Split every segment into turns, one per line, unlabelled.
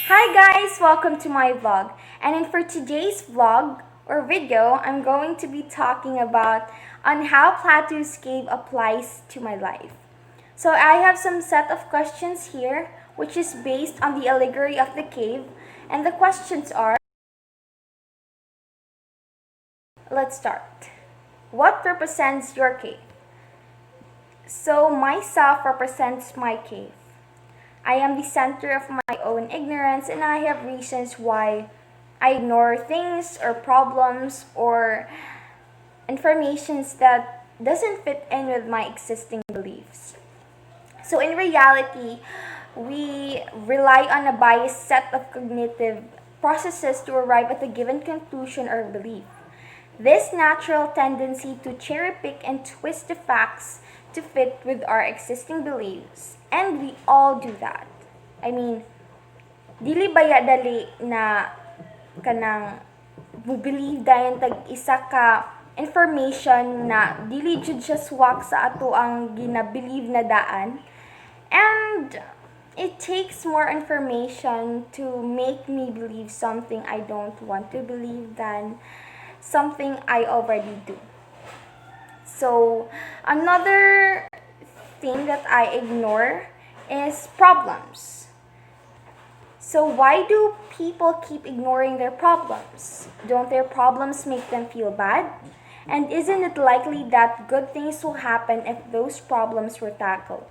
Hi guys, welcome to my vlog. For today's vlog or video, I'm going to be talking about on how Plato's cave applies to my life. So I have some set of questions here which is based on the allegory of the cave, and the questions are, let's start. What represents your cave? So myself represents my cave. I am the center of my own ignorance, and I have reasons why I ignore things or problems or informations that doesn't fit in with my existing beliefs. So in reality, we rely on a biased set of cognitive processes to arrive at a given conclusion or belief. This natural tendency to cherry pick and twist the facts to fit with our existing beliefs. And we all do that. I mean, dili baya dali na kanang believe dayon tag isa ka information na dili jud siya swak sa ato ang ginabelieve na daan. And it takes more information to make me believe something I don't want to believe than something I already do. So, another thing that I ignore is problems. So, why do people keep ignoring their problems? Don't their problems make them feel bad? And isn't it likely that good things will happen if those problems were tackled?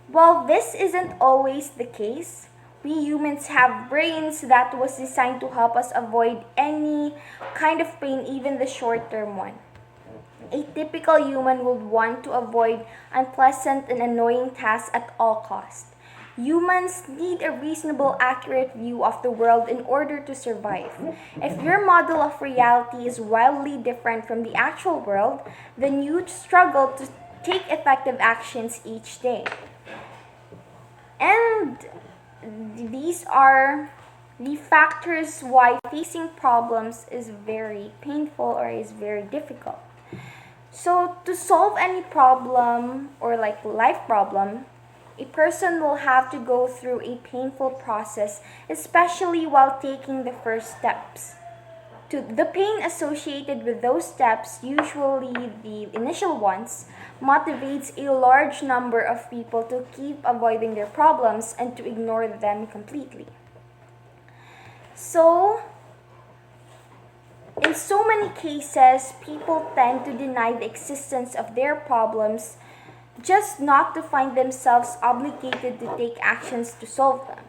Well, this isn't always the case. We humans have brains that was designed to help us avoid any kind of pain, even the short-term one. A typical human would want to avoid unpleasant and annoying tasks at all costs. Humans need a reasonable, accurate view of the world in order to survive. If your model of reality is wildly different from the actual world, then you struggle to take effective actions each day. And these are the factors why facing problems is very painful or is very difficult. So to solve any problem or like life problem, a person will have to go through a painful process, especially while taking the first steps. The pain associated with those steps, usually the initial ones, motivates a large number of people to keep avoiding their problems and to ignore them completely. So, in so many cases, people tend to deny the existence of their problems just not to find themselves obligated to take actions to solve them.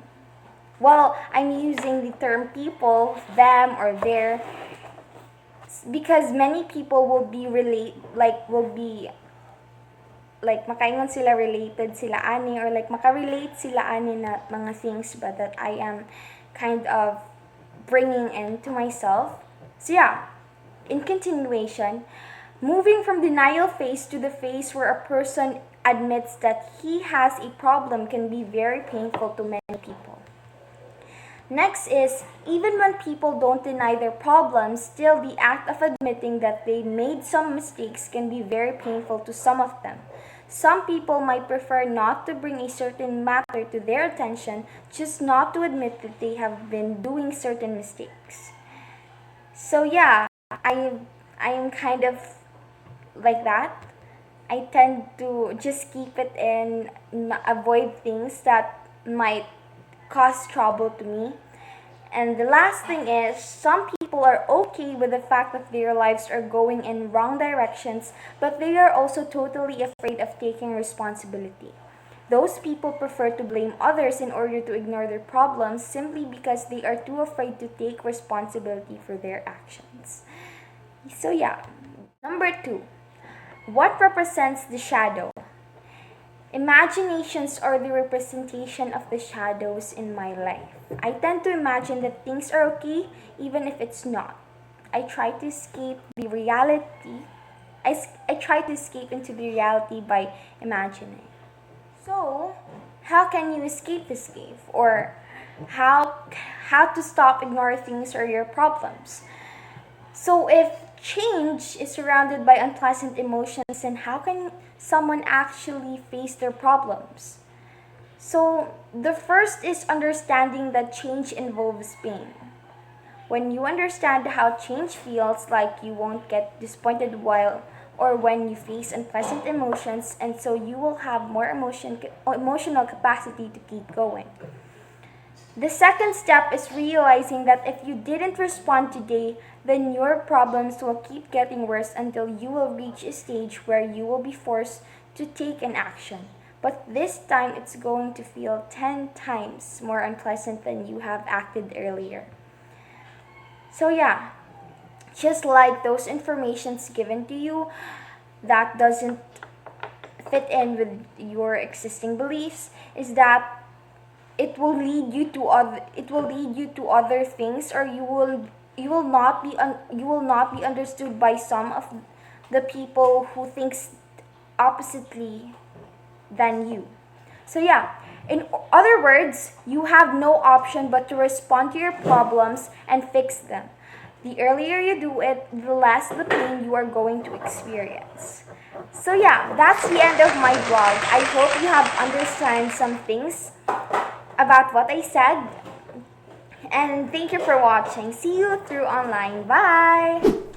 Well, I'm using the term people, them, or their, because many people will be makaingon sila related sila ani or like makarelate sila ani na mga things but that I am kind of bringing into myself. So yeah, in continuation, moving from denial phase to the phase where a person admits that he has a problem can be very painful to many people. Next is, even when people don't deny their problems, still the act of admitting that they made some mistakes can be very painful to some of them. Some people might prefer not to bring a certain matter to their attention, just not to admit that they have been doing certain mistakes. So yeah, I am kind of like that. I tend to just keep it in, avoid things that might cause trouble to me. And the last thing is, some people are okay with the fact that their lives are going in wrong directions, but they are also totally afraid of taking responsibility. Those people prefer to blame others in order to ignore their problems simply because they are too afraid to take responsibility for their actions. So yeah, number 2. What represents the shadow? Imaginations are the representation of the shadows in my life. I tend to imagine that things are okay even if it's not. I try to escape the reality. I try to escape into the reality by imagining. So, how can you escape this cave? Or how to stop ignoring things or your problems? So if change is surrounded by unpleasant emotions, then how can someone actually face their problems? So, the first is understanding that change involves pain. When you understand how change feels, like you won't get disappointed while or when you face unpleasant emotions, and so you will have more emotional capacity to keep going. The second step is realizing that if you didn't respond today, then your problems will keep getting worse until you will reach a stage where you will be forced to take an action. But this time it's going to feel 10 times more unpleasant than you have acted earlier. So yeah, just like those informations given to you that doesn't fit in with your existing beliefs, is that it will lead you to other things, or you will not be understood by some of the people who thinks oppositely than you. So yeah, in other words, you have no option but to respond to your problems and fix them. The earlier you do it, the less the pain you are going to experience. So yeah, that's the end of my vlog. I hope you have understand some things about what I said. And thank you for watching. See you through online. Bye!